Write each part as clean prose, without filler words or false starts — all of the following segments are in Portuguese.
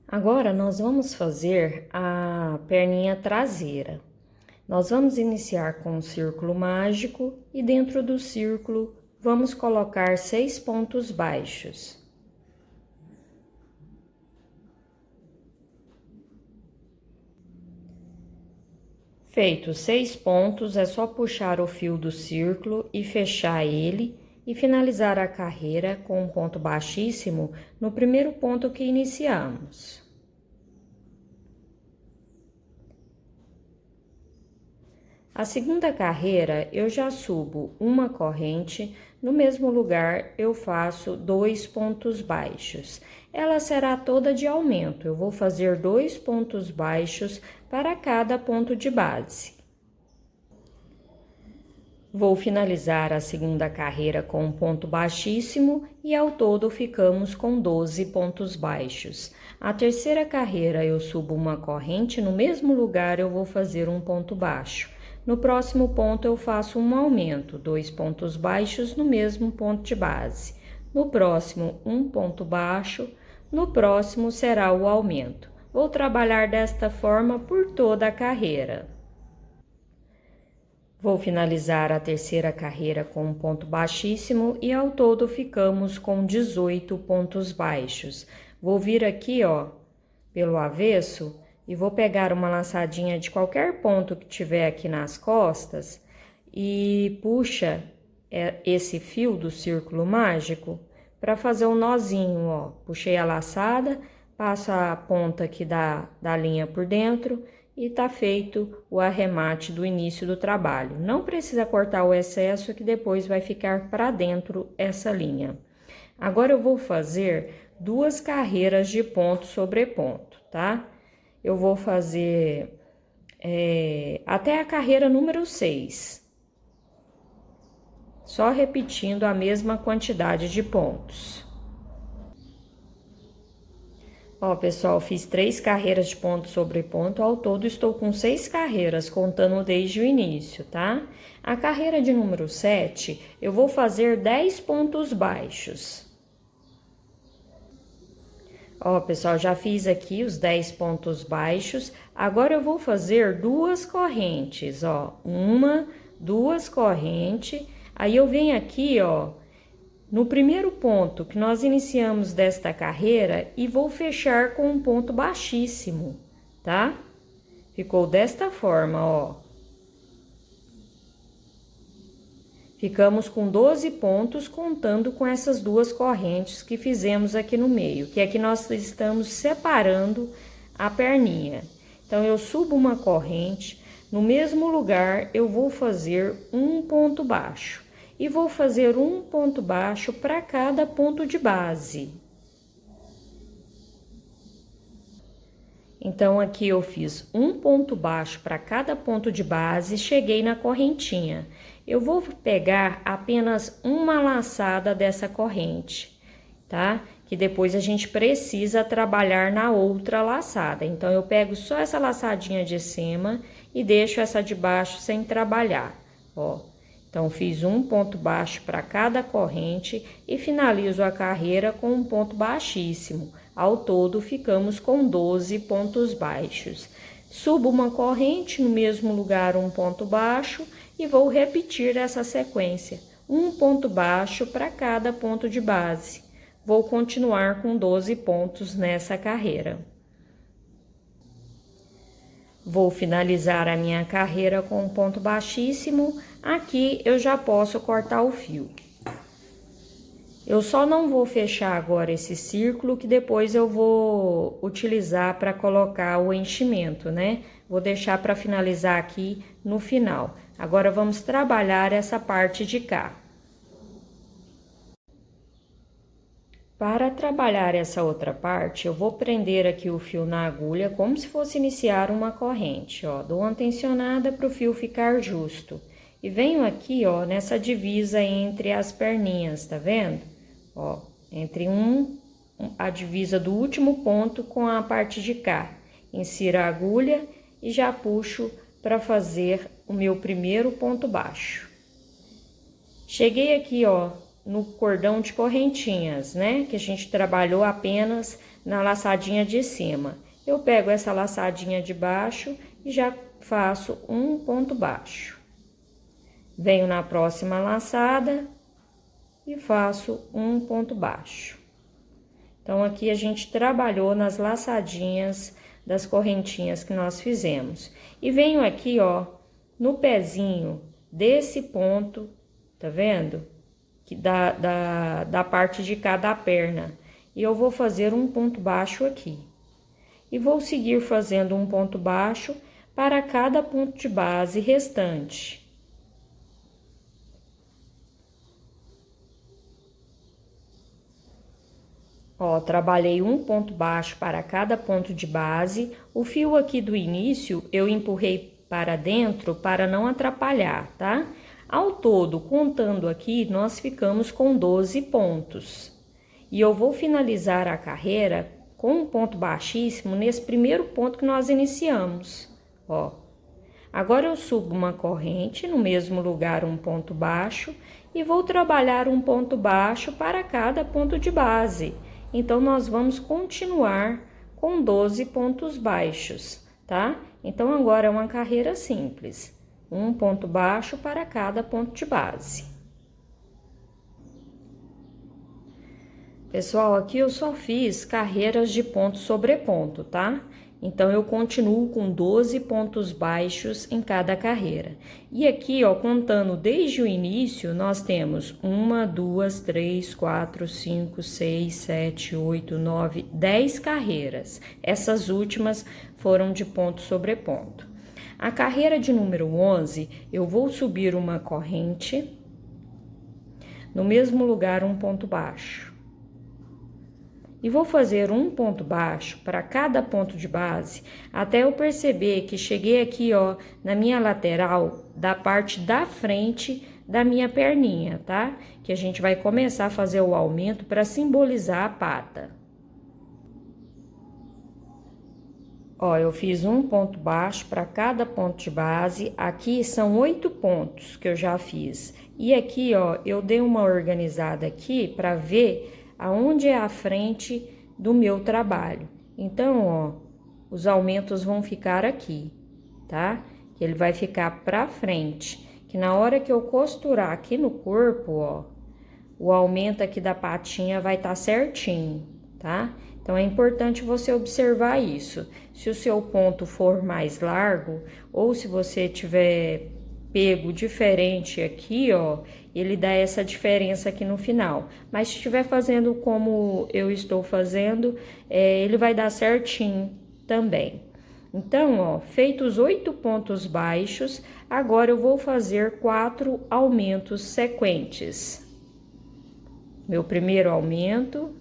Agora, nós vamos fazer a perninha traseira. Nós vamos iniciar com um círculo mágico e dentro do círculo vamos colocar 6 pontos baixos. Feitos 6 pontos, é só puxar o fio do círculo e fechar ele e finalizar a carreira com um ponto baixíssimo no primeiro ponto que iniciamos. A segunda carreira, eu já subo uma corrente, no mesmo lugar eu faço 2 pontos baixos. Ela será toda de aumento, eu vou fazer 2 pontos baixos para cada ponto de base. Vou finalizar a segunda carreira com um ponto baixíssimo e ao todo ficamos com 12 pontos baixos. A terceira carreira eu subo uma corrente, no mesmo lugar eu vou fazer um ponto baixo. No próximo ponto eu faço um aumento, 2 pontos baixos no mesmo ponto de base. No próximo, um ponto baixo, no próximo será o aumento. Vou trabalhar desta forma por toda a carreira. Vou finalizar a terceira carreira com um ponto baixíssimo e ao todo ficamos com 18 pontos baixos. Vou vir aqui, ó, pelo avesso e vou pegar uma laçadinha de qualquer ponto que tiver aqui nas costas e puxa esse fio do círculo mágico para fazer um nozinho, ó. Puxei a laçada, passo a ponta aqui da linha por dentro e tá feito o arremate do início do trabalho. Não precisa cortar o excesso que depois vai ficar para dentro essa linha. Agora eu vou fazer 2 carreiras de ponto sobre ponto, tá? Eu vou fazer até a carreira número 6. Só repetindo a mesma quantidade de pontos. Ó, pessoal, fiz 3 carreiras de ponto sobre ponto, ao todo estou com 6 carreiras, contando desde o início, tá? A carreira de número 7, eu vou fazer 10 pontos baixos. Ó, pessoal, já fiz aqui os 10 pontos baixos, agora eu vou fazer 2 correntes, ó, 1, 2 correntes, aí eu venho aqui, ó, no primeiro ponto que nós iniciamos desta carreira e vou fechar com um ponto baixíssimo, tá? Ficou desta forma, ó. Ficamos com 12 pontos contando com essas 2 correntes que fizemos aqui no meio, que é que nós estamos separando a perninha. Então, eu subo uma corrente, no mesmo lugar eu vou fazer um ponto baixo. E vou fazer um ponto baixo para cada ponto de base. Então, aqui eu fiz um ponto baixo para cada ponto de base e cheguei na correntinha. Eu vou pegar apenas uma laçada dessa corrente, tá? Que depois a gente precisa trabalhar na outra laçada. Então, eu pego só essa laçadinha de cima e deixo essa de baixo sem trabalhar, ó. Então, fiz um ponto baixo para cada corrente e finalizo a carreira com um ponto baixíssimo. Ao todo, ficamos com 12 pontos baixos. Subo uma corrente, no mesmo lugar um ponto baixo e vou repetir essa sequência. Um ponto baixo para cada ponto de base. Vou continuar com 12 pontos nessa carreira. Vou finalizar a minha carreira com um ponto baixíssimo. Aqui eu já posso cortar o fio. Eu só não vou fechar agora esse círculo, que depois eu vou utilizar para colocar o enchimento, né? Vou deixar para finalizar aqui no final. Agora, vamos trabalhar essa parte de cá. Para trabalhar essa outra parte, eu vou prender aqui o fio na agulha como se fosse iniciar uma corrente, ó. Dou uma tensionada para o fio ficar justo. E venho aqui, ó, nessa divisa entre as perninhas, tá vendo? Ó, entre a divisa do último ponto com a parte de cá. Insiro a agulha e já puxo para fazer o meu primeiro ponto baixo. Cheguei aqui, ó, no cordão de correntinhas, né? Que a gente trabalhou apenas na laçadinha de cima. Eu pego essa laçadinha de baixo e já faço um ponto baixo. Venho na próxima laçada e faço um ponto baixo. Então, aqui a gente trabalhou nas laçadinhas das correntinhas que nós fizemos. E venho aqui, ó, no pezinho desse ponto, tá vendo? Que da parte de cada perna. E eu vou fazer um ponto baixo aqui. E vou seguir fazendo um ponto baixo para cada ponto de base restante. Ó, trabalhei um ponto baixo para cada ponto de base. O fio aqui do início eu empurrei para dentro para não atrapalhar, tá? Ao todo, contando aqui, nós ficamos com 12 pontos. E eu vou finalizar a carreira com um ponto baixíssimo nesse primeiro ponto que nós iniciamos, ó. Agora eu subo uma corrente, no mesmo lugar um ponto baixo, e vou trabalhar um ponto baixo para cada ponto de base. Então, nós vamos continuar com 12 pontos baixos, tá? Então, agora é uma carreira simples. Um ponto baixo para cada ponto de base. Pessoal, aqui eu só fiz carreiras de ponto sobre ponto, tá? Então, eu continuo com 12 pontos baixos em cada carreira. E aqui, ó, contando desde o início, nós temos 1, 2, 3, 4, 5, 6, 7, 8, 9, 10 carreiras. Essas últimas foram de ponto sobre ponto. A carreira de número 11, eu vou subir uma corrente, no mesmo lugar um ponto baixo. E vou fazer um ponto baixo para cada ponto de base, até eu perceber que cheguei aqui, ó, na minha lateral, da parte da frente da minha perninha, tá? Que a gente vai começar a fazer o aumento para simbolizar a pata. Ó, eu fiz um ponto baixo para cada ponto de base. Aqui são 8 pontos que eu já fiz. E aqui, ó, eu dei uma organizada aqui para ver aonde é a frente do meu trabalho. Então, ó, os aumentos vão ficar aqui, tá? Que ele vai ficar pra frente, que na hora que eu costurar aqui no corpo, ó, o aumento aqui da patinha vai estar certinho, tá? Então, é importante você observar isso. Se o seu ponto for mais largo, ou se você tiver pego diferente aqui, ó, ele dá essa diferença aqui no final. Mas se estiver fazendo como eu estou fazendo, ele vai dar certinho também. Então, ó, feitos 8 pontos baixos, agora eu vou fazer 4 aumentos sequentes. Meu primeiro aumento,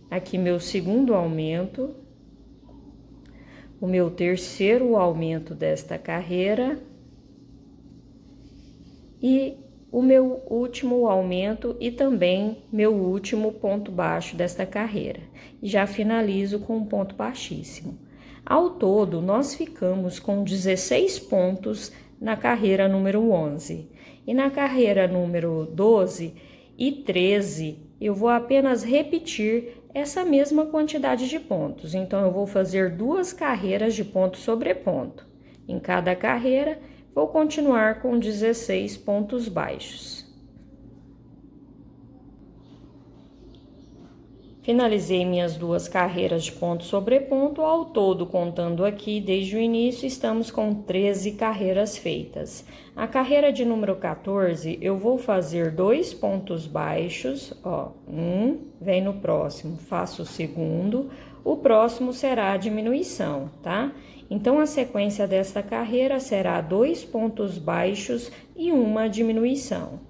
aqui meu segundo aumento, o meu terceiro aumento desta carreira e o meu último aumento e também meu último ponto baixo desta carreira. E já finalizo com um ponto baixíssimo. Ao todo, nós ficamos com 16 pontos na carreira número 11. E na carreira número 12 e 13, eu vou apenas repetir essa mesma quantidade de pontos. Então, eu vou fazer 2 carreiras de ponto sobre ponto. Em cada carreira, vou continuar com 16 pontos baixos. Finalizei minhas 2 carreiras de ponto sobre ponto, ao todo, contando aqui desde o início, estamos com 13 carreiras feitas. A carreira de número 14, eu vou fazer 2 pontos baixos, ó, vem no próximo, faço o segundo, o próximo será a diminuição, tá? Então, a sequência desta carreira será 2 pontos baixos e uma diminuição.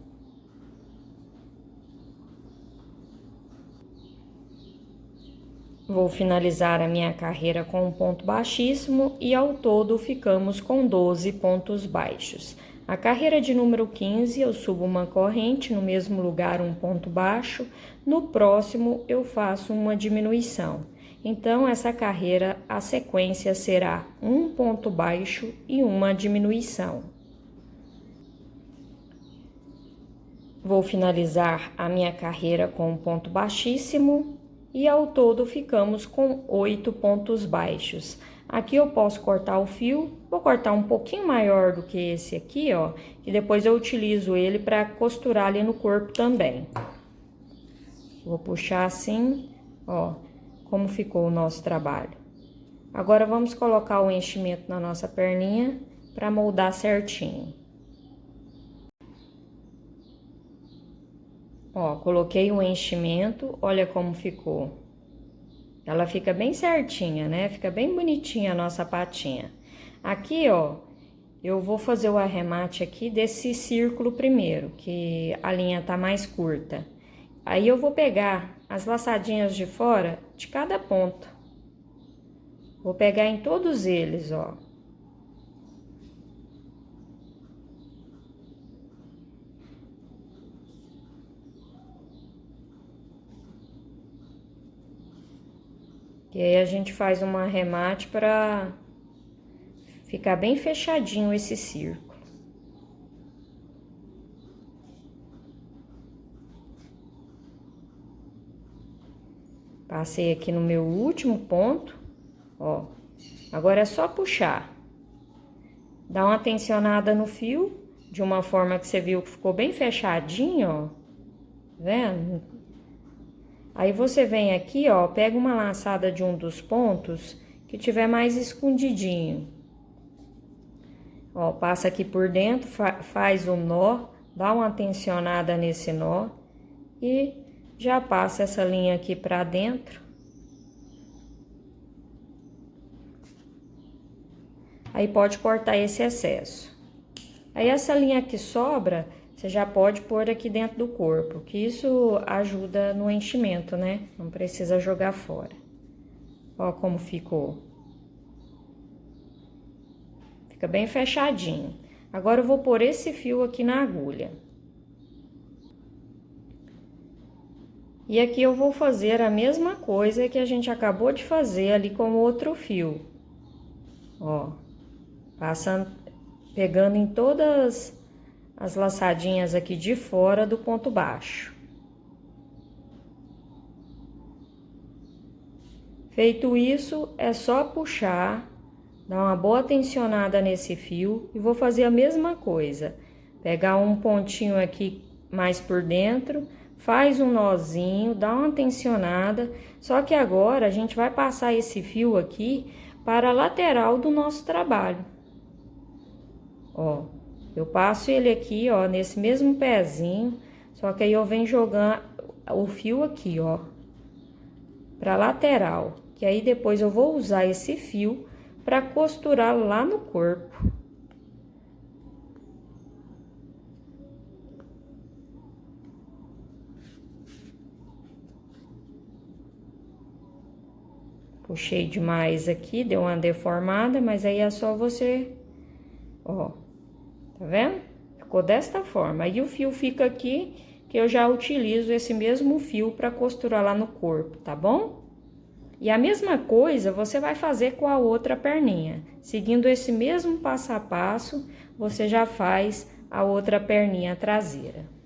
Vou finalizar a minha carreira com um ponto baixíssimo e ao todo ficamos com 12 pontos baixos. A carreira de número 15, eu subo uma corrente, no mesmo lugar um ponto baixo, no próximo eu faço uma diminuição. Então, essa carreira, a sequência será um ponto baixo e uma diminuição. Vou finalizar a minha carreira com um ponto baixíssimo e ao todo ficamos com 8 pontos baixos. Aqui eu posso cortar o fio, vou cortar um pouquinho maior do que esse aqui, ó, e depois eu utilizo ele para costurar ali no corpo também. Vou puxar assim, ó, como ficou o nosso trabalho. Agora vamos colocar o enchimento na nossa perninha para moldar certinho. Ó, coloquei o enchimento, olha como ficou. Ela fica bem certinha, né? Fica bem bonitinha a nossa patinha. Aqui, ó, eu vou fazer o arremate aqui desse círculo primeiro, que a linha tá mais curta. Aí eu vou pegar as laçadinhas de fora de cada ponto. Vou pegar em todos eles, ó. E aí a gente faz um arremate para ficar bem fechadinho esse círculo. Passei aqui no meu último ponto, ó. Agora é só puxar. Dá uma tensionada no fio, de uma forma que você viu que ficou bem fechadinho, ó. Tá vendo? Aí você vem aqui, ó, pega uma laçada de um dos pontos que tiver mais escondidinho. Ó, passa aqui por dentro, faz o nó, dá uma tensionada nesse nó e já passa essa linha aqui pra dentro. Aí pode cortar esse excesso. Aí essa linha que sobra, você já pode pôr aqui dentro do corpo, que isso ajuda no enchimento, né? Não precisa jogar fora. Ó como ficou. Fica bem fechadinho. Agora eu vou pôr esse fio aqui na agulha. E aqui eu vou fazer a mesma coisa que a gente acabou de fazer ali com o outro fio. Ó, passando, pegando em todas as laçadinhas aqui de fora do ponto baixo. Feito isso, é só puxar, dar uma boa tensionada nesse fio e vou fazer a mesma coisa. Pegar um pontinho aqui mais por dentro, faz um nozinho, dá uma tensionada, só que agora a gente vai passar esse fio aqui para a lateral do nosso trabalho. Ó, eu passo ele aqui, ó, nesse mesmo pezinho, só que aí eu venho jogando o fio aqui, ó, pra lateral, que aí depois eu vou usar esse fio pra costurar lá no corpo. Puxei demais aqui, deu uma deformada, mas aí é só você, ó, tá vendo? Ficou desta forma. Aí o fio fica aqui, que eu já utilizo esse mesmo fio para costurar lá no corpo, tá bom? E a mesma coisa você vai fazer com a outra perninha. Seguindo esse mesmo passo a passo, você já faz a outra perninha traseira.